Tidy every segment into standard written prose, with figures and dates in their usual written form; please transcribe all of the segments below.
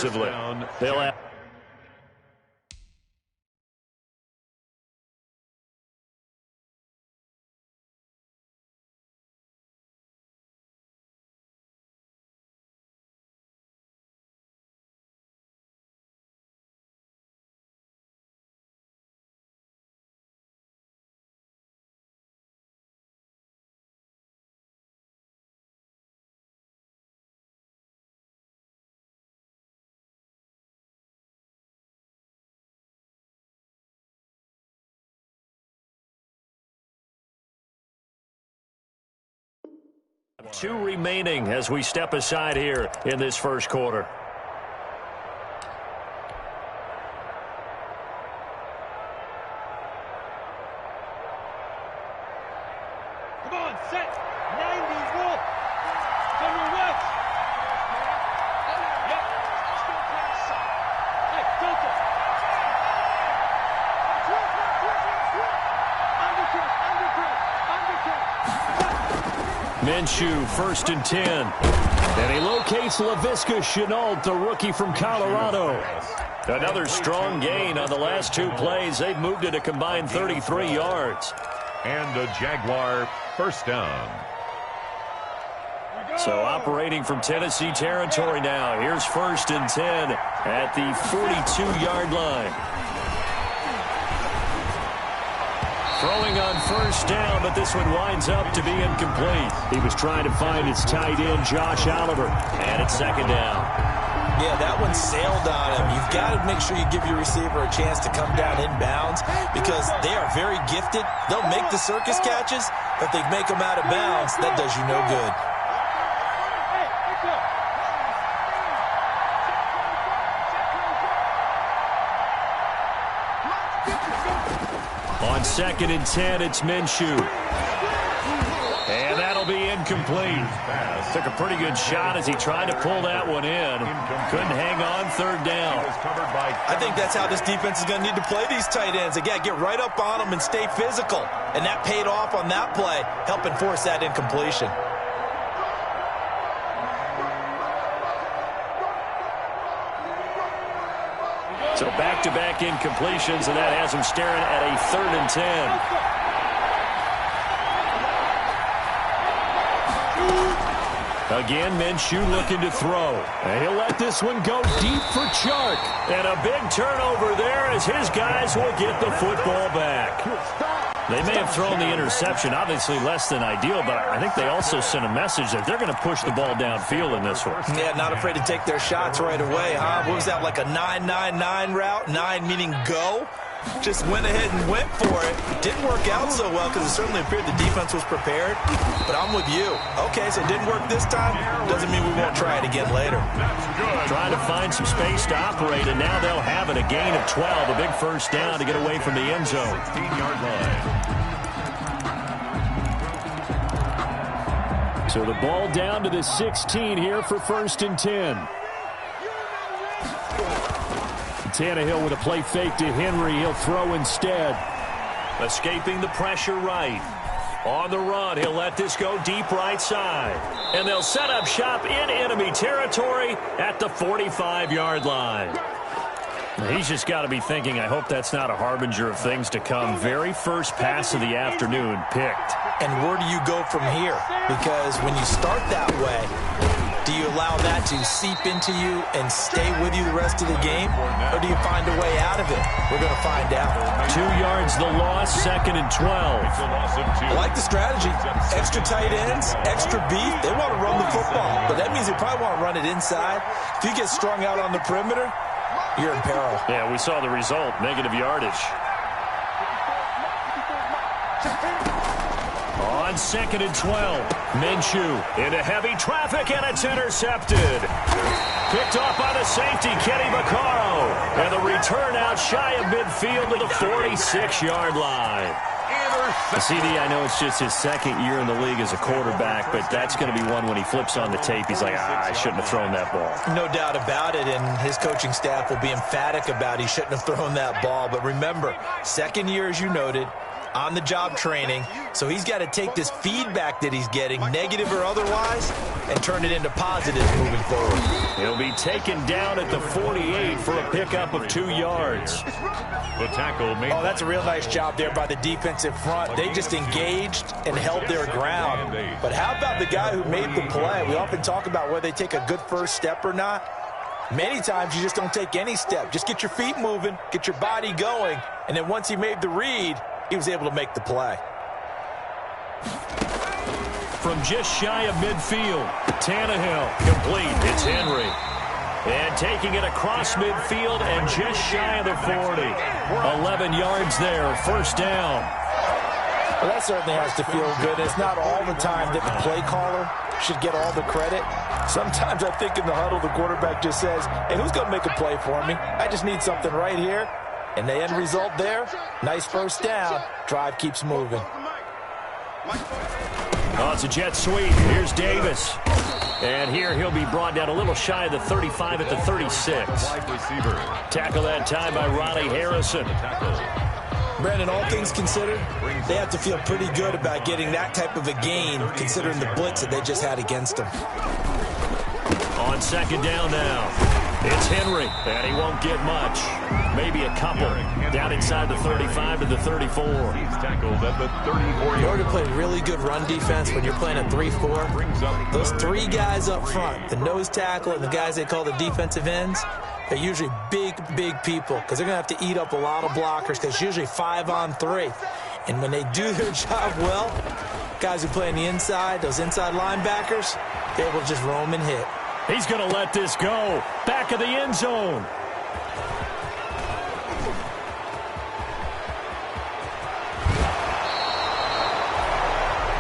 offensively. They'll have two remaining as we step aside here in this first quarter. Come on, set. 90, roll. From your left. Yep. Hey, filter. Minshew, 1st and 10. And he locates Laviska Shenault, the rookie from Colorado. Another strong gain on the last two plays. They've moved it a combined 33 yards. And a Jaguar first down. So operating from Tennessee territory now. Here's 1st and 10 at the 42-yard line. Throwing on 1st down, but this one winds up to be incomplete. He was trying to find his tight end, Josh Oliver, and it's 2nd down. Yeah, that one sailed on him. You've got to make sure you give your receiver a chance to come down inbounds because they are very gifted. They'll make the circus catches, but if they make them out of bounds, that does you no good. On 2nd and 10, it's Minshew. And that'll be incomplete. Took a pretty good shot as he tried to pull that one in. Couldn't hang on 3rd down. I think that's how this defense is going to need to play these tight ends. They got to get right up on them and stay physical. And that paid off on that play, helping force that incompletion. So back-to-back incompletions, and that has him staring at a 3rd and 10. Again, Minshew looking to throw. And he'll let this one go deep for Chark. And a big turnover there as his guys will get the football back. They may have thrown the interception, obviously less than ideal, but I think they also sent a message that they're going to push the ball downfield in this one. Yeah, not afraid to take their shots right away, huh? What was that, like a 9-9-9 route? 9 meaning go? Just went ahead and went for it. Didn't work out so well because it certainly appeared the defense was prepared. But I'm with you. Okay, so it didn't work this time. Doesn't mean we won't try it again later. Trying to find some space to operate, and now they'll have it. A gain of 12, a big 1st down to get away from the end zone. 15-yard line. So the ball down to the 16 here for 1st and 10. Tannehill with a play fake to Henry. He'll throw instead. Escaping the pressure right. On the run, he'll let this go deep right side. And they'll set up shop in enemy territory at the 45-yard line. He's just got to be thinking, I hope that's not a harbinger of things to come. Very first pass of the afternoon picked. And where do you go from here? Because when you start that way, do you allow that to seep into you and stay with you the rest of the game? Or do you find a way out of it? We're going to find out. 2 yards the loss, 2nd and 12. I like the strategy. Extra tight ends, extra beef. They want to run the football. But that means they probably want to run it inside. If you get strung out on the perimeter, you're in peril. Yeah, we saw the result. Negative yardage. On 2nd and 12, Minshew into heavy traffic, and it's intercepted. Picked off by the safety, Kenny Vaccaro. And the return out shy of midfield to the 46-yard line. CD, I know it's just his 2nd year in the league as a quarterback, but that's going to be one when he flips on the tape. He's like, I shouldn't have thrown that ball. No doubt about it, and his coaching staff will be emphatic about he shouldn't have thrown that ball. But remember, 2nd year, as you noted, on-the-job training. So he's got to take this feedback that he's getting, negative or otherwise, and turn it into positive moving forward. He'll be taken down at the 48 for a pickup of 2 yards. The tackle made. Oh, that's a real nice job there by the defensive front. They just engaged and held their ground. But how about the guy who made the play? We often talk about whether they take a good first step or not. Many times you just don't take any step. Just get your feet moving, get your body going, and then once he made the read, he was able to make the play. From just shy of midfield, Tannehill complete. It's Henry. And taking it across midfield and just shy of the 40. 11 yards there, first down. Well, that certainly has to feel good. It's not all the time that the play caller should get all the credit. Sometimes I think in the huddle, the quarterback just says, hey, who's going to make a play for me? I just need something right here. And the end result there, nice first down. Drive keeps moving. Oh, it's a jet sweep. Here's Davis. And here he'll be brought down a little shy of the 35 at the 36. Tackle that time by Ronnie Harrison. Brandon, all things considered, they have to feel pretty good about getting that type of a gain considering the blitz that they just had against them. On second down now. It's Henry, and he won't get much. Maybe a couple. Down inside the 35 to the 34. He's tackled at the 34. In order to play really good run defense when you're playing a 3-4, those 3 guys up front, the nose tackle and the guys they call the defensive ends, they're usually big, big people because they're going to have to eat up a lot of blockers because it's usually 5-on-3. And when they do their job well, guys who play on the inside, those inside linebackers, they're able to just roam and hit. He's going to let this go. Back of the end zone.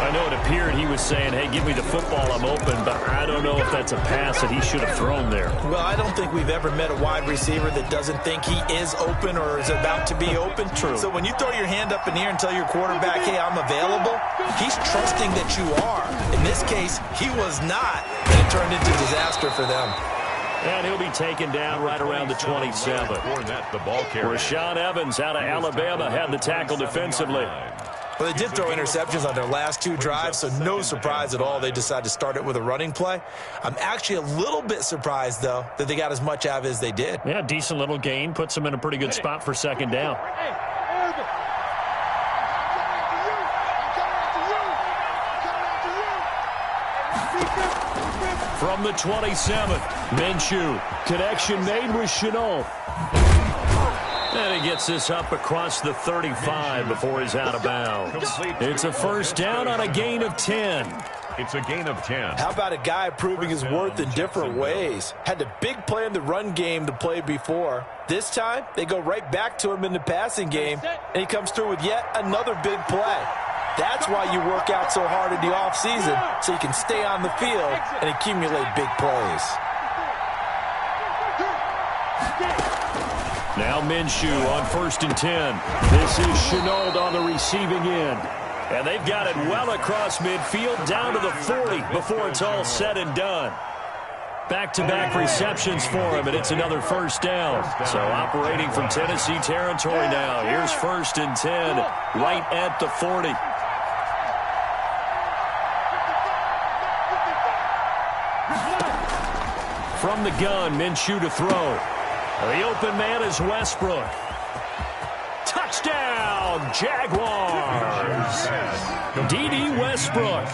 I know it appeared he was saying, hey, give me the football, I'm open, but I don't know if that's a pass that he should have thrown there. Well, I don't think we've ever met a wide receiver that doesn't think he is open or is about to be open. True. So when you throw your hand up in the air and tell your quarterback, hey, I'm available, he's trusting that you are. In this case, he was not, and it turned into disaster for them. And he'll be taken down right around the 27. Rashaan Evans out of Alabama had the tackle defensively. Well, they did throw interceptions on their last 2 drives, so no surprise at all they decided to start it with a running play. I'm actually a little bit surprised, though, that they got as much out of it as they did. Yeah, decent little gain. Puts them in a pretty good spot for second down. From the 27, Minshew. Connection made with Chenault. And he gets this up across the 35 before he's out of bounds. It's a first down on a gain of 10. It's a gain of 10. How about a guy proving his worth in different ways? Had the big play in the run game to play before. This time, they go right back to him in the passing game, and he comes through with yet another big play. That's why you work out so hard in the offseason, so you can stay on the field and accumulate big plays. Now Minshew on 1st and 10. This is Chenault on the receiving end. And they've got it well across midfield down to the 40 before it's all said and done. Back-to-back receptions for him, and it's another first down. So operating from Tennessee territory now. Here's 1st and 10 right at the 40. From the gun, Minshew to throw. The open man is Westbrook. Touchdown, Jaguars. D.D. Westbrook,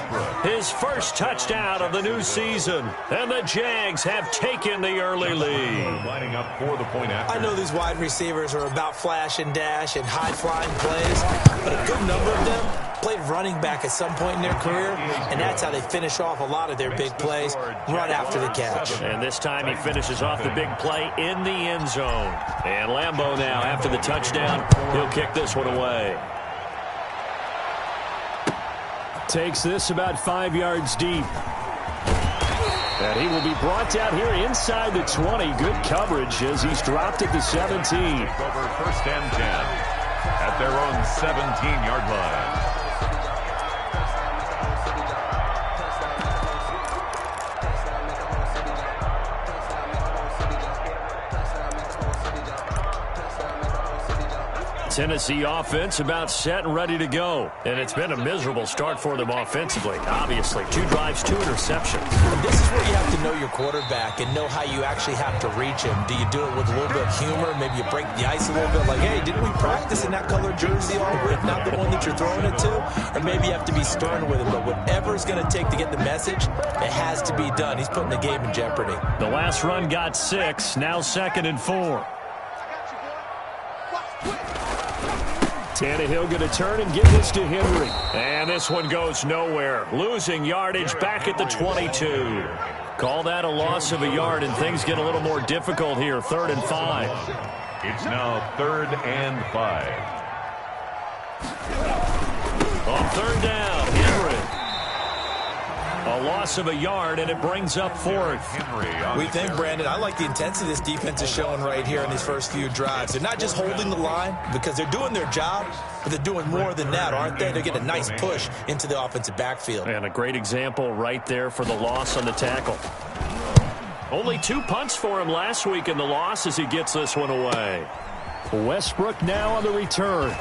his first touchdown of the new season. And the Jags have taken the early lead. Lining up for the point after. I know these wide receivers are about flash and dash and high-flying plays, but a good number of them played running back at some point in their career, and that's how they finish off a lot of their big plays, run after the catch. And this time he finishes off the big play in the end zone. And Lambeau now, after the touchdown, he'll kick this one away. Takes this about 5 yards deep. And he will be brought down here inside the 20. Good coverage as he's dropped at the 17. Over 1st and 10 at their own 17-yard line. Tennessee offense about set and ready to go. And it's been a miserable start for them offensively. Obviously, 2 drives, 2 interceptions. And this is where you have to know your quarterback and know how you actually have to reach him. Do you do it with a little bit of humor? Maybe you break the ice a little bit like, hey, didn't we practice in that color jersey already? Not the one that you're throwing it to? Or maybe you have to be stern with him. But whatever it's going to take to get the message, it has to be done. He's putting the game in jeopardy. The last run got 6. Now 2nd and 4. Tannehill going to turn and give this to Henry. And this one goes nowhere. Losing yardage back at the 22. Call that a loss of a yard, and things get a little more difficult here. 3rd and 5. It's now 3rd and 5. On 3rd down, Henry. A loss of a yard, and it brings up 4th. We think, Brandon, I like the intensity this defense is showing right here in these first few drives. They're not just holding the line because they're doing their job, but they're doing more than that, aren't they? They're getting a nice push into the offensive backfield. And a great example right there for the loss on the tackle. Only 2 punts for him last week in the loss as he gets this one away. Westbrook now on the return.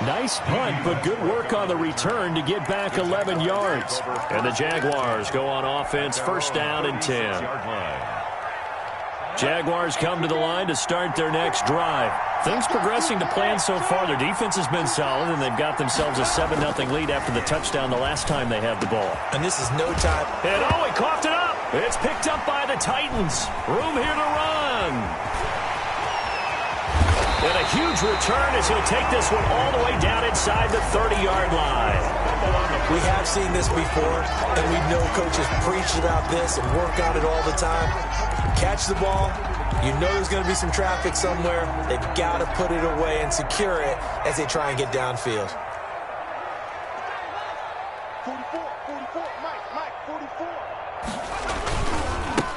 Nice punt, but good work on the return to get back 11 yards. And the Jaguars go on offense, 1st down and 10. Jaguars come to the line to start their next drive. Things progressing to plan so far. Their defense has been solid, and they've got themselves a 7-0 lead after the touchdown the last time they had the ball. And this is no time. And he coughed it up. It's picked up by the Titans. Room here to run. And a huge return as he'll take this one all the way down inside the 30-yard line. We have seen this before, and we know coaches preach about this and work on it all the time. Catch the ball. You know there's going to be some traffic somewhere. They've got to put it away and secure it as they try and get downfield. 44, Mike, 44.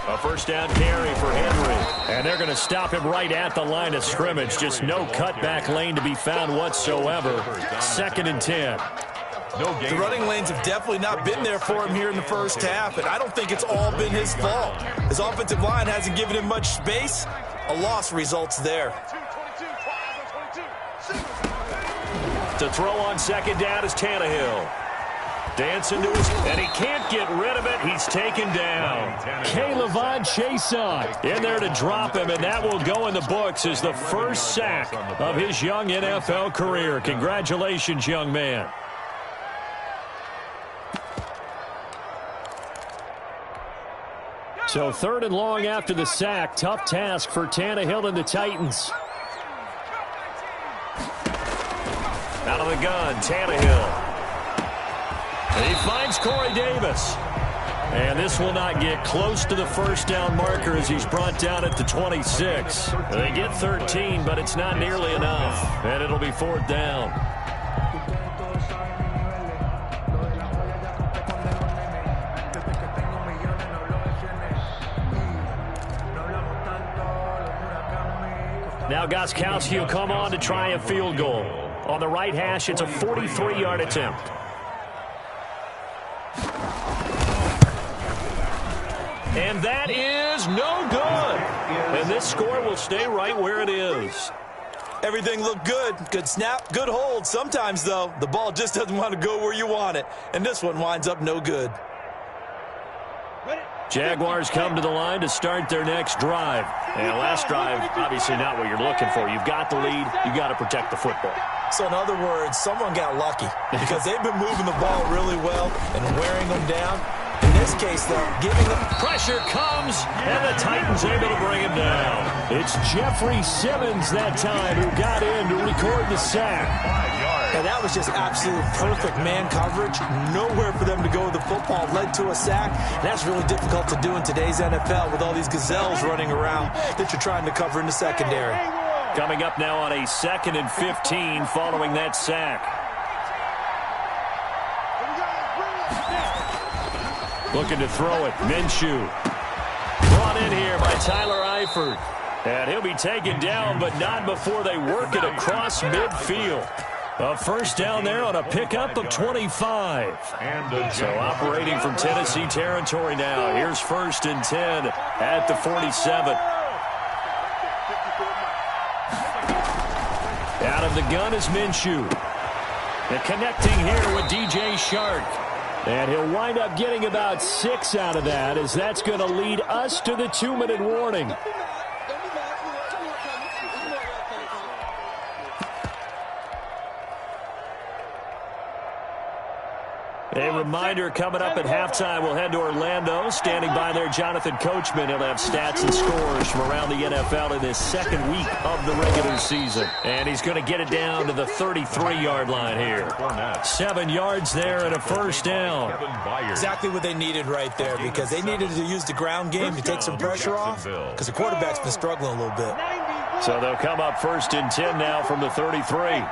A 1st down carry for Henry. And they're going to stop him right at the line of scrimmage. Just no cutback lane to be found whatsoever. 2nd and 10. The running lanes have definitely not been there for him here in the first half, and I don't think it's all been his fault. His offensive line hasn't given him much space. A loss results there. To throw on 2nd down is Tannehill. Dancing to his, and he can't get rid of it. He's taken down. K'Lavon Chaisson in there to drop him, and that will go in the books as the first sack of his young NFL career. Congratulations, young man. So 3rd and long after the sack. Tough task for Tannehill and the Titans. Out of the gun, Tannehill. And he finds Corey Davis. And this will not get close to the 1st down marker as he's brought down at the 26. They get 13, but it's not nearly enough. And it'll be 4th down. Now Gostkowski will come on to try a field goal. On the right hash, it's a 43-yard attempt. And that is no good. And this score will stay right where it is. Everything looked good. Good snap, good hold. Sometimes, though, the ball just doesn't want to go where you want it. And this one winds up no good. Jaguars come to the line to start their next drive. And last drive, obviously not what you're looking for. You've got the lead. You've got to protect the football. So, in other words, someone got lucky because they've been moving the ball really well and wearing them down. In this case, though, giving them pressure comes, and the Titans able to bring him down. It's Jeffrey Simmons that time who got in to record the sack. And that was just absolute perfect man coverage. Nowhere for them to go with the football. Led to a sack. And that's really difficult to do in today's NFL with all these gazelles running around that you're trying to cover in the secondary. Coming up now on a 2nd and 15 following that sack. Looking to throw it. Minshew. Brought in here by Tyler Eifert. And he'll be taken down, but not before they work it across midfield. A 1st down there on a pickup of 25. So operating from Tennessee territory now. Here's 1st and 10 at the 47. Out of the gun is Minshew. And connecting here with DJ Shark. And he'll wind up getting about 6 out of that, as that's going to lead us to the 2-minute warning. A reminder, coming up at halftime, we'll head to Orlando. Standing by there, Jonathan Coachman. He'll have stats and scores from around the NFL in this second week of the regular season. And he's going to get it down to the 33-yard line here. 7 yards there and a first down. Exactly what they needed right there, because they needed to use the ground game to take some pressure off, because the quarterback's been struggling a little bit. So they'll come up 1st and 10 now from the 33.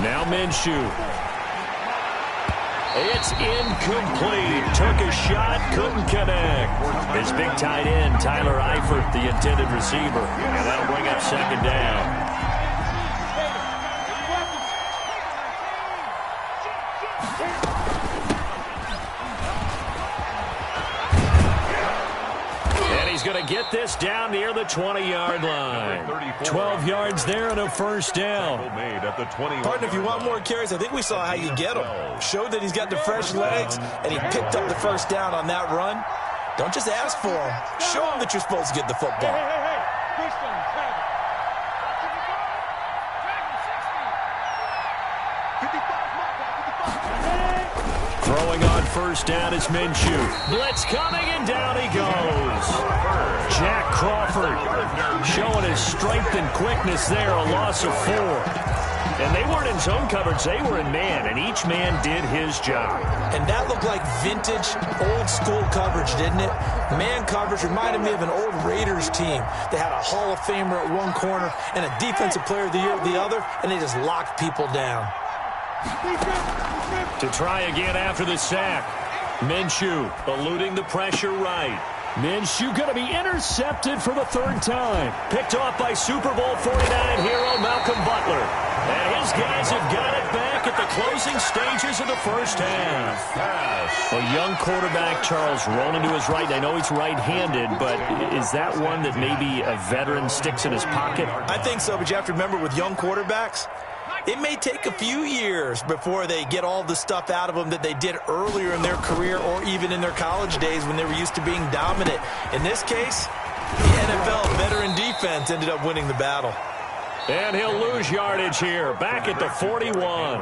Now Minshew. It's incomplete. Took a shot, couldn't connect. His big tight end, Tyler Eifert, the intended receiver. And that'll bring up 2nd down. Going to get this down near the 20-yard line. 12 yards there and a first down. Partner, if you want more carries, I think we saw how you get him. Showed that he's got the fresh legs, and he picked up the first down on that run. Don't just ask for him. Show him that you're supposed to get the football. Throwing on 1st down is Minshew. Blitz coming, and down he goes. Jack Crawford showing his strength and quickness there, a loss of 4. And they weren't in zone coverage, they were in man, and each man did his job. And that looked like vintage, old-school coverage, didn't it? Man coverage reminded me of an old Raiders team. They had a Hall of Famer at one corner and a Defensive Player of the Year at the other, and they just locked people down. To try again after the sack. Minshew eluding the pressure right. Minshew going to be intercepted for the 3rd time. Picked off by Super Bowl 49 hero Malcolm Butler. And his guys have got it back at the closing stages of the first half. A young quarterback, Charles, rolling to his right. I know he's right-handed, but is that one that maybe a veteran sticks in his pocket? I think so, but you have to remember with young quarterbacks, it may take a few years before they get all the stuff out of them that they did earlier in their career or even in their college days when they were used to being dominant. In this case, the NFL veteran defense ended up winning the battle. And he'll lose yardage here, back at the 41.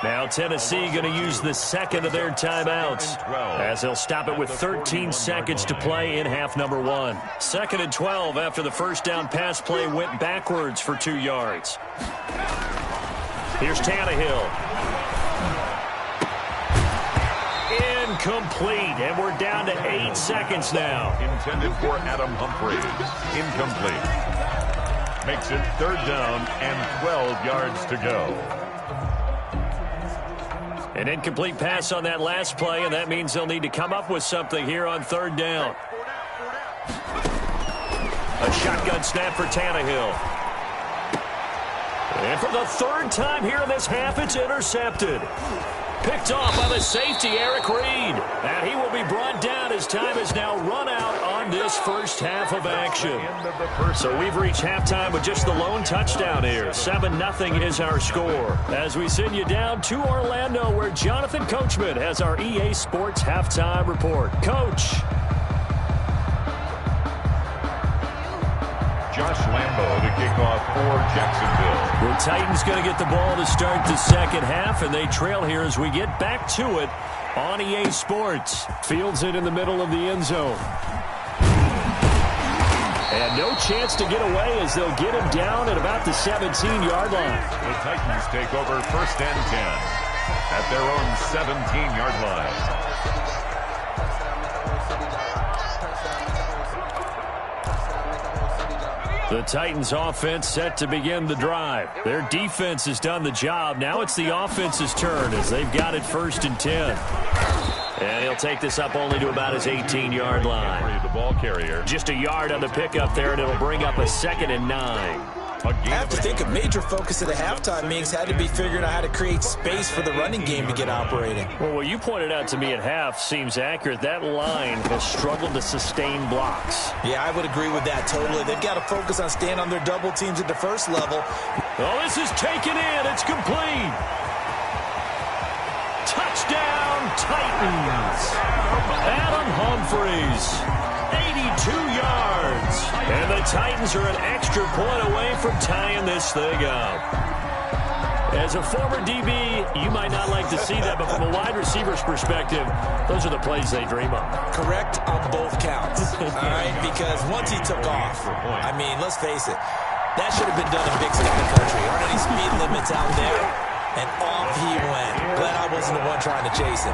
Now Tennessee going to use the 2nd of their timeouts, as they'll stop it with 13 seconds to play in half number 1. 2nd and 12 after the first down pass play went backwards for 2 yards. Here's Tannehill. Incomplete, and we're down to 8 seconds now. Intended for Adam Humphries. Incomplete. Makes it 3rd down and 12 yards to go. An incomplete pass on that last play, and that means they'll need to come up with something here on 3rd down. A shotgun snap for Tannehill. And for the 3rd time here in this half, it's intercepted. Picked off by the safety, Eric Reed. And he will be brought down as time has now run out on this first half of action. So we've reached halftime with just the lone touchdown here. 7-0 is our score. As we send you down to Orlando, where Jonathan Coachman has our EA Sports halftime report. Coach. Josh Lambo to kick off for Jacksonville. The Titans going to get the ball to start the second half, and they trail here as we get back to it on EA Sports. Fields it in the middle of the end zone. And no chance to get away as they'll get him down at about the 17-yard line. The Titans take over 1st and 10 at their own 17-yard line. The Titans offense set to begin the drive. Their defense has done the job. Now it's the offense's turn as they've got it 1st and 10. And he'll take this up only to about his 18-yard line. The ball carrier. Just a yard on the pickup there, and it'll bring up a 2nd and 9. I have to think a major focus of the halftime meetings had to be figuring out how to create space for the running game to get operating. Well, what you pointed out to me at half seems accurate. That line has struggled to sustain blocks. Yeah, I would agree with that totally. They've got to focus on staying on their double teams at the first level. Oh, this is taken in. It's complete. Touchdown, Titans. Adam Humphries, 82 yards. And the Titans are an extra point away from tying this thing up. As a former DB, you might not like to see that, but from a wide receiver's perspective, those are the plays they dream of. Correct on both counts, all right? Because once he took off, I mean, let's face it, that should have been done in Big Sky Country. Aren't any speed limits out there? And off he went. Glad I wasn't the one trying to chase him.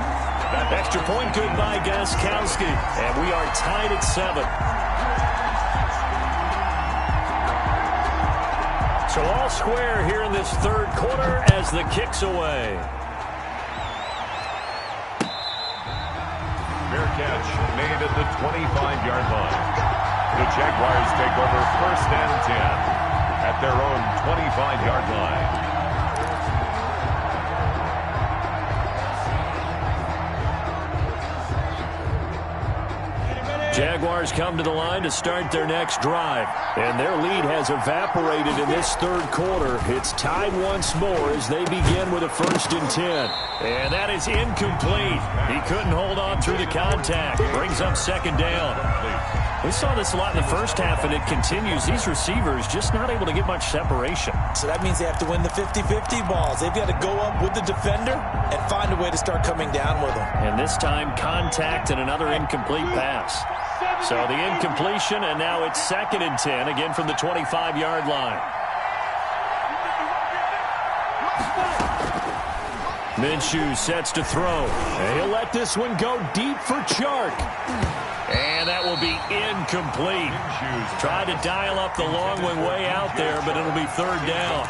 Extra point good by Gostkowski. And we are tied at 7. So all square here in this third quarter as the kick's away. Fair catch made at the 25-yard line. The Jaguars take over 1st and 10 at their own 25-yard line. Jaguars come to the line to start their next drive. And their lead has evaporated in this third quarter. It's tied once more as they begin with a 1st and 10. And that is incomplete. He couldn't hold on through the contact. Brings up 2nd down. We saw this a lot in the first half, and it continues. These receivers just not able to get much separation. So that means they have to win the 50-50 balls. They've got to go up with the defender and find a way to start coming down with them. And this time, contact and another incomplete pass. So the incompletion, and now it's 2nd and 10, again from the 25-yard line. Minshew sets to throw. And he'll let this one go deep for Chark. And that will be incomplete. Tried to dial up the long way out there, but it'll be 3rd down.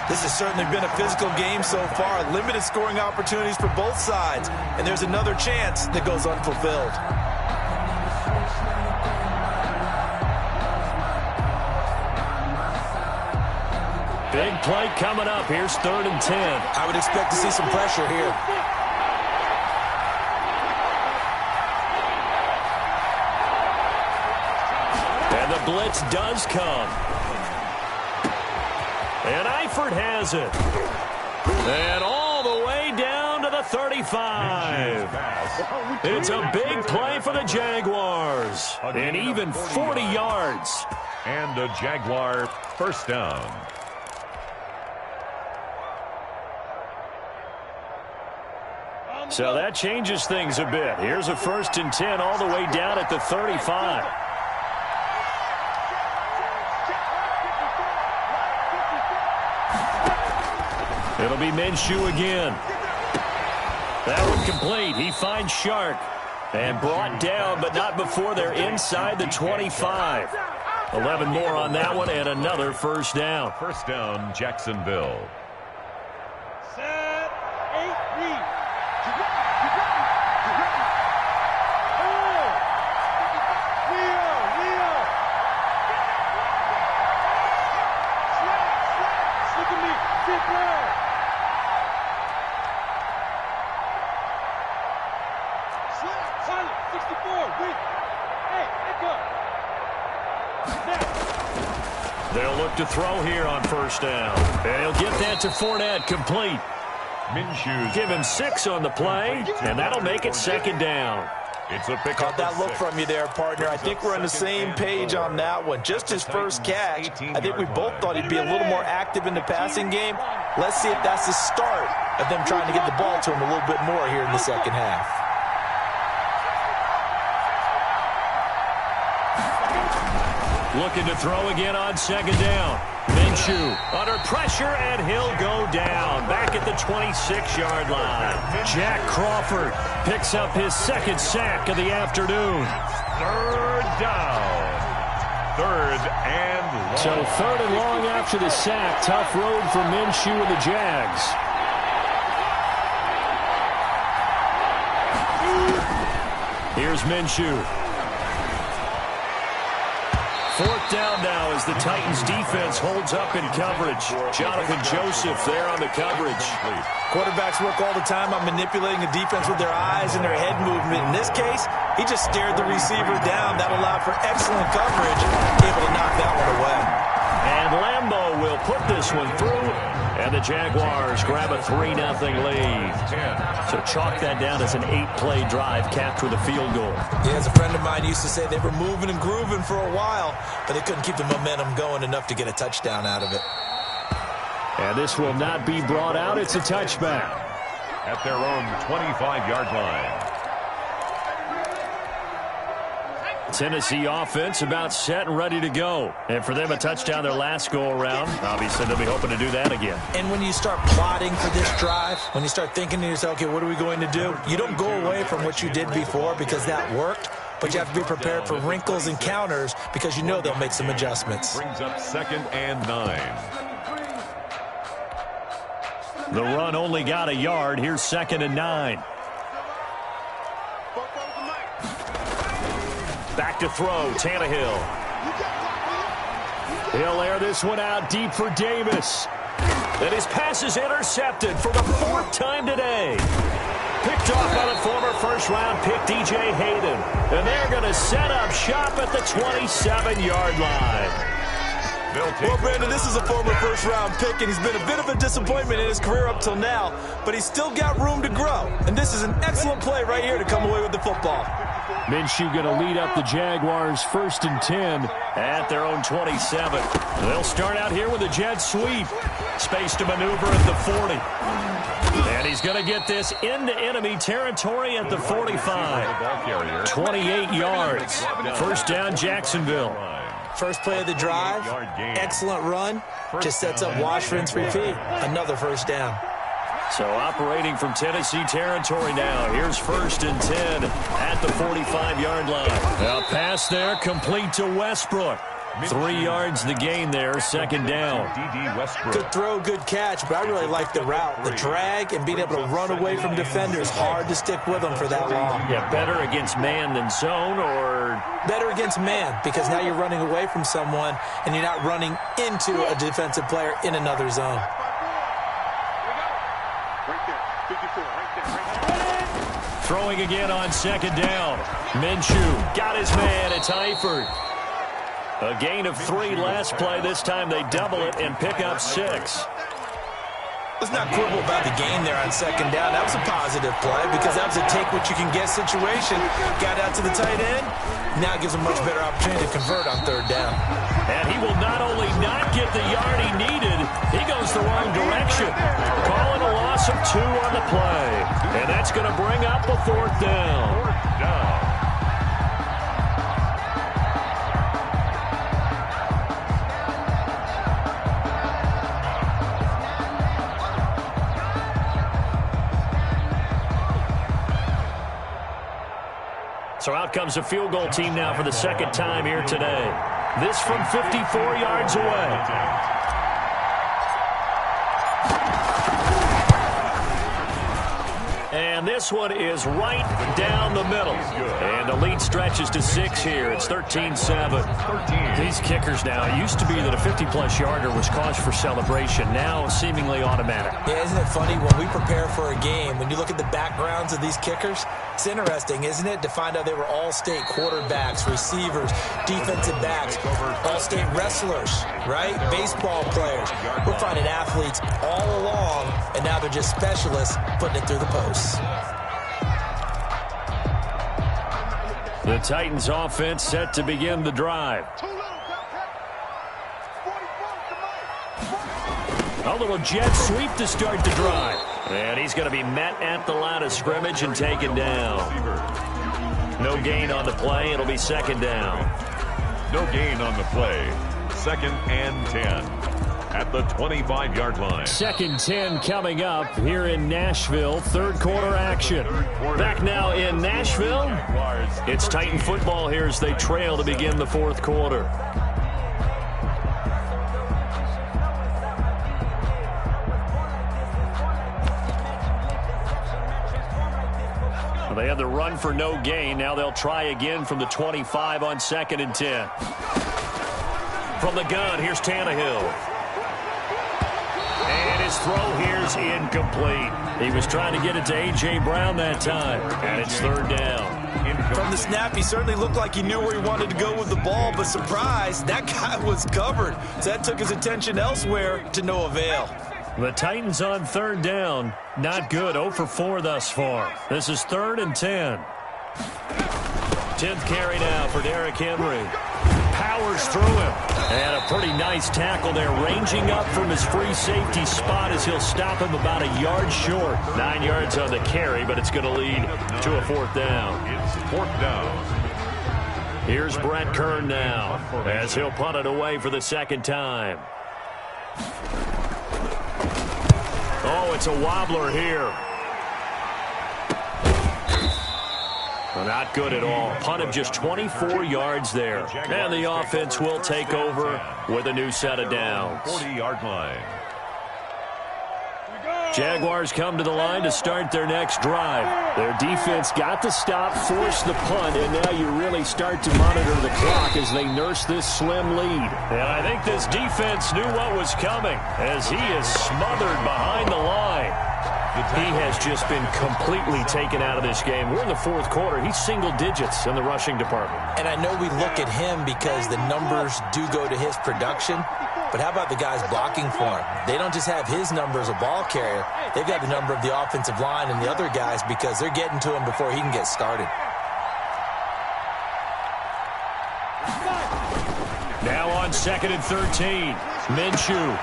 This has certainly been a physical game so far. Limited scoring opportunities for both sides. And there's another chance that goes unfulfilled. Big play coming up. Here's 3rd and 10. I would expect to see some pressure here. And the blitz does come. And Eifert has it. And all the way down to the 35. It's a big play for the Jaguars. And even 40 yards. And a Jaguar 1st down. So that changes things a bit. Here's a 1st and 10 all the way down at the 35. It'll be Minshew again. That one complete. He finds Chark. And brought down, but not before they're inside the 25. 11 more on that one, and another 1st down. 1st down, Jacksonville. Set, 8, read. Look at me. Sit down. Silent. 64. Wait. Hey, let go. They'll look to throw here on 1st down. And he'll get that to Fournette, complete. Minshew. Give him 6 on the play, and that'll make it 2nd down. It's a pick. Caught that look from you there, partner. I think we're on the same page on that one. Just his first catch. I think we both thought he'd be a little more active in the passing game. Let's see if that's the start of them trying to get the ball to him a little bit more here in the second half. Looking to throw again on 2nd down. Minshew under pressure, and he'll go down. Back at the 26-yard line. Jack Crawford picks up his 2nd sack of the afternoon. 3rd down. 3rd and long. So 3rd and long after the sack. Tough road for Minshew and the Jags. Here's Minshew. 4th down now as the Titans defense holds up in coverage. Jonathan Joseph there on the coverage. Quarterbacks work all the time on manipulating the defense with their eyes and their head movement. In this case, he just stared the receiver down. That allowed for excellent coverage, able to knock that one away. And Lambeau will put this one through, and the Jaguars grab a 3-0 lead. So chalk that down as an 8-play drive capped with a field goal. Yeah, as a friend of mine used to say, they were moving and grooving for a while, but they couldn't keep the momentum going enough to get a touchdown out of it. And this will not be brought out. It's a touchback. At their own 25-yard line. Tennessee offense about set and ready to go. And for them, a touchdown their last go-around. Obviously, they'll be hoping to do that again. And when you start plotting for this drive, when you start thinking to yourself, okay, what are we going to do? You don't go away from what you did before because that worked, but you have to be prepared for wrinkles and counters because you know they'll make some adjustments. Brings up 2nd and 9. The run only got a yard. Here's 2nd and 9. Back to throw, Tannehill. He'll air this one out deep for Davis. And his pass is intercepted for the 4th time today. Picked off by the former first-round pick, DJ Hayden. And they're going to set up shop at the 27-yard line. Well, Brandon, this is a former first-round pick, and he's been a bit of a disappointment in his career up till now, but he's still got room to grow. And this is an excellent play right here to come away with the football. Minshew going to lead up the Jaguars 1st and 10 at their own 27. They'll start out here with a jet sweep. Space to maneuver at the 40. And he's going to get this into enemy territory at the 45. 28 yards. 1st down, Jacksonville. First play of the drive, excellent run, just sets up wash, rinse, repeat. Another 1st down. So operating from Tennessee territory now. Here's 1st and 10 at the 45-yard line. A pass there complete to Westbrook. 3 yards the gain there, 2nd down. Good throw, good catch, but I really like the route. The drag and being able to run away from defenders. Hard to stick with them for that long. Yeah, better against man than zone, or? Better against man, because now you're running away from someone and you're not running into a defensive player in another zone. Throwing again on 2nd down. Minshew got his man. It's Eifert. A gain of 3 last play. This time they double it and pick up 6. Let's not quibble about the gain there on 2nd down. That was a positive play because that was a take-what-you-can-get situation. Got out to the tight end. Now gives him much better opportunity to convert on 3rd down. And he will not only not get the yard he needed, he goes the wrong direction. Calling a loss of 2 on the play. And that's going to bring up the 4th down. 4th down. So out comes a field goal team now for the 2nd time here today. This from 54 yards away. And this one is right down the middle. And the lead stretches to 6 here. It's 13-7. These kickers now, it used to be that a 50-plus yarder was cause for celebration. Now seemingly automatic. Yeah, isn't it funny when we prepare for a game, when you look at the backgrounds of these kickers, it's interesting, isn't it, to find out they were all-state quarterbacks, receivers, defensive backs, all-state wrestlers, right? Baseball players. We're finding athletes all along, and now they're just specialists putting it through the posts. The Titans offense set to begin the drive. A little jet sweep to start the drive. And he's going to be met at the line of scrimmage and taken down. No gain on the play. It'll be 2nd down. No gain on the play. 2nd and 10. At the 25-yard line. 2nd 10 coming up here in Nashville. 3rd quarter action. Back now in Nashville. It's Titan football here as they trail to begin the 4th quarter. They had the run for no gain. Now they'll try again from the 25 on 2nd and 10. From the gun, here's Tannehill. And his throw here's incomplete. He was trying to get it to A.J. Brown that time, and it's third down. From the snap, he certainly looked like he knew where he wanted to go with the ball, but surprise, that guy was covered. So that took his attention elsewhere to no avail. The Titans on third down. Not good. 0 for 4 thus far. This is 3rd and 10. 10th carry now for Derrick Henry. Powers through him. And a pretty nice tackle there, ranging up from his free safety spot as he'll stop him about a yard short. 9 yards on the carry, but it's going to lead to a 4th down. It's 4th down. Here's Brett Kern now as he'll punt it away for the 2nd time. Oh, it's a wobbler here. Well, not good at all. Punt of just 24 yards there. And the offense will take over with a new set of downs. 40-yard line. Jaguars come to the line to start their next drive. Their defense got the stop, forced the punt, and now you really start to monitor the clock as they nurse this slim lead. And I think this defense knew what was coming as he is smothered behind the line. He has just been completely taken out of this game. We're in the 4th quarter. He's single digits in the rushing department. And I know we look at him because the numbers do go to his production. But how about the guys blocking for him? They don't just have his number as a ball carrier. They've got the number of the offensive line and the other guys because they're getting to him before he can get started. Now on 2nd and 13. Minshew.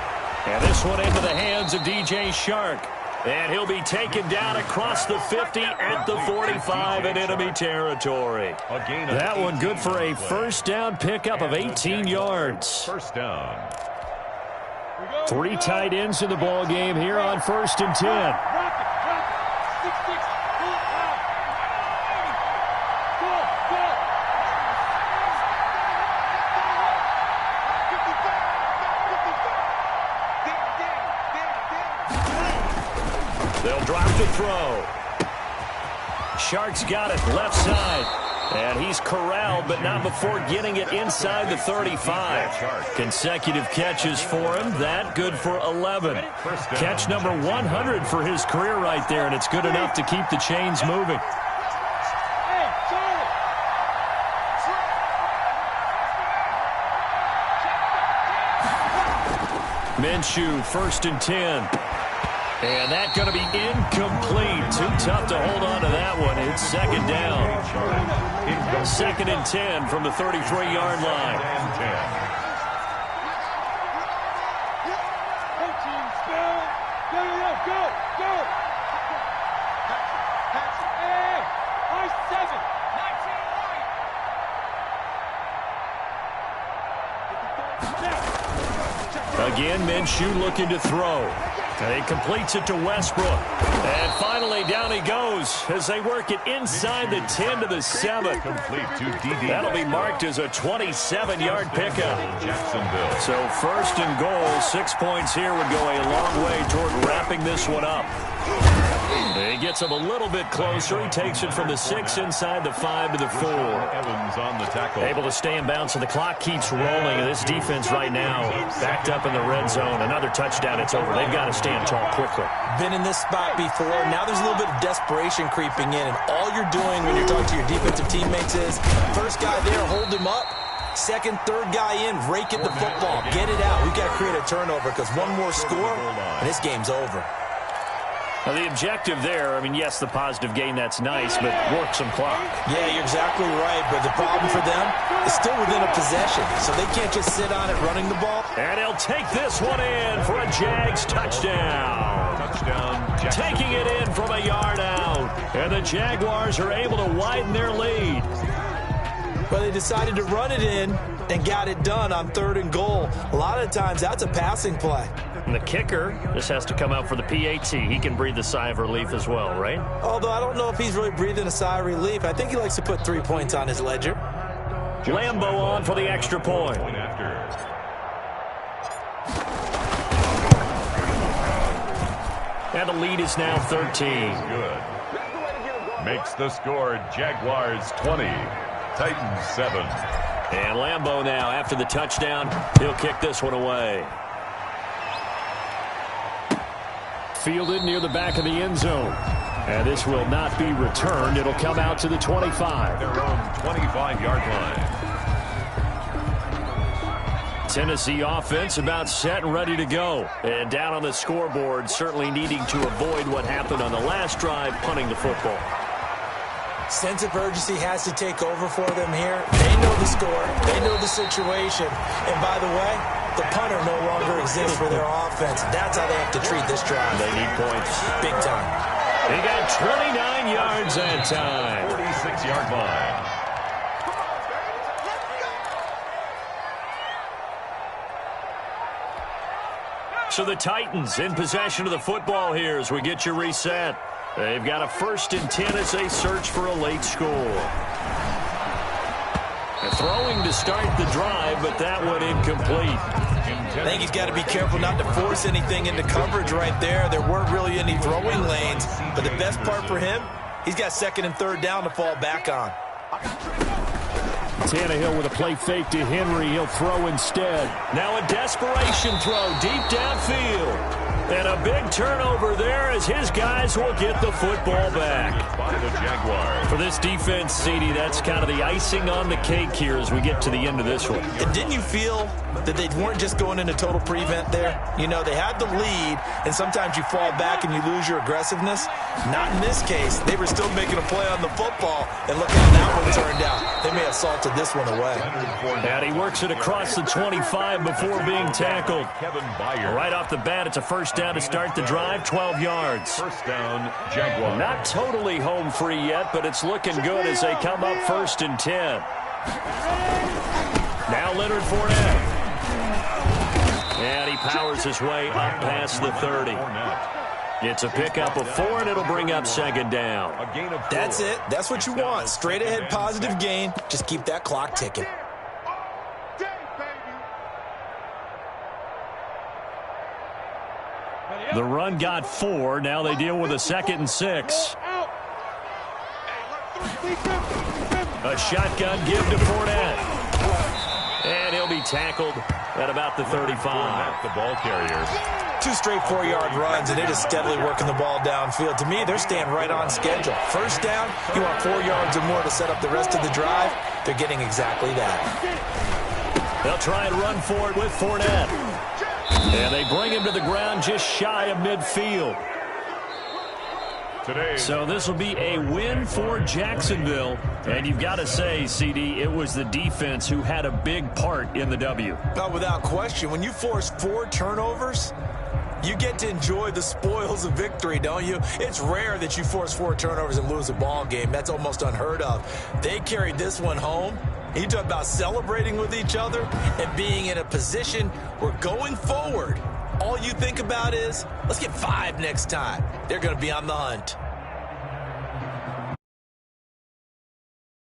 And this one into the hands of DJ Shark. And he'll be taken down across the 50 at the 45 in enemy territory. That one good for a first down pickup of 18 yards. First down. 3 tight ends in the ball game here on 1st and 10. They'll drop the throw. Shark's got it left side. And he's corralled, but not before getting it inside the 35. Consecutive catches for him. That good for 11. Catch number 100 for his career right there, and it's good enough to keep the chains moving. Minshew, 1st and 10. And that's going to be incomplete. Too tough to hold on to that one. It's 2nd down. 2nd and 10 from the 33-yard line. Again, Minshew looking to throw. And he completes it to Westbrook. And finally, down he goes as they work it inside the 10 to the 7. That'll be marked as a 27-yard pickup. Jacksonville. So 1st and goal, 6 points here would go a long way toward wrapping this one up. He gets him a little bit closer. He takes it from the 6 inside the 5 to the 4. Evans on the tackle. Able to stay in bounds, and the clock keeps rolling. And this defense right now backed up in the red zone. Another touchdown, it's over. They've got to stand tall quickly. Been in this spot before. Now there's a little bit of desperation creeping in, and all you're doing when you're talking to your defensive teammates is first guy there, hold him up. Second, third guy in, rake at the football. Get it out. We've got to create a turnover because one more score, and this game's over. Now, the objective there, I mean, yes, the positive gain, that's nice, but work some clock. Yeah, you're exactly right, but the problem for them is still within a possession, so they can't just sit on it running the ball. And he'll take this one in for a Jags touchdown. Touchdown. Taking it in from a yard out. And the Jaguars are able to widen their lead. But they decided to run it in and got it done on 3rd and goal. A lot of times, that's a passing play. And the kicker just has to come out for the PAT. He can breathe a sigh of relief as well, right? Although I don't know if he's really breathing a sigh of relief. I think he likes to put 3 points on his ledger. Lambeau on for the extra point. And the lead is now 13. Good. Makes the score Jaguars 20, Titans 7. And Lambeau now, after the touchdown, he'll kick this one away. Fielded near the back of the end zone. And this will not be returned. It'll come out to the 25. Their own 25-yard line. Tennessee offense about set and ready to go. And down on the scoreboard, certainly needing to avoid what happened on the last drive, punting the football. Sense of urgency has to take over for them here. They know the score. They know the situation. And by the way, the punter no longer exists for their offense. That's how they have to treat this drive. They need points. Big time. He got 29 yards that time. 46-yard line. So the Titans in possession of the football here as we get you reset. They've got a 1st and 10 as they search for a late score. They're throwing to start the drive, but that one incomplete. I think he's got to be careful not to force anything into coverage right there. There weren't really any throwing lanes, but the best part for him, he's got 2nd and 3rd down to fall back on. Tannehill with a play fake to Henry. He'll throw instead. Now a desperation throw deep downfield. And a big turnover there as his guys will get the football back. By the Jaguars. For this defense, CD, that's kind of the icing on the cake here as we get to the end of this one. And didn't you feel that they weren't just going into total prevent there? You know, they had the lead, and sometimes you fall back and you lose your aggressiveness. Not in this case. They were still making a play on the football, and look how that one turned out. They may have salted this one away. And he works it across the 25 before being tackled. Right off the bat, it's a 1st down to start the drive, 12 yards. 1st down, Jaguars. Not totally home free yet, but it's looking good as they come up 1st and 10. Now Leonard Fournette. And he powers his way up past the 30. It's a pickup of 4, and it'll bring up 2nd down. A gain of 4. That's it. That's what you want. Straight ahead positive gain. Just keep that clock ticking. The run got 4. Now they deal with a 2nd and 6. A shotgun give to Fournette. And he'll be tackled at about the 35. The ball carrier. 2 straight 4-yard runs, and they're just steadily working the ball downfield. To me, they're staying right on schedule. 1st down, you want 4 yards or more to set up the rest of the drive. They're getting exactly that. They'll try and run for it with Fournette. And they bring him to the ground just shy of midfield. So this will be a win for Jacksonville. And you've got to say, CD, it was the defense who had a big part in the W. Without question. When you force 4 turnovers, you get to enjoy the spoils of victory, don't you? It's rare that you force 4 turnovers and lose a ball game. That's almost unheard of. They carried this one home. You talk about celebrating with each other and being in a position where going forward, all you think about is, let's get 5 next time. They're going to be on the hunt.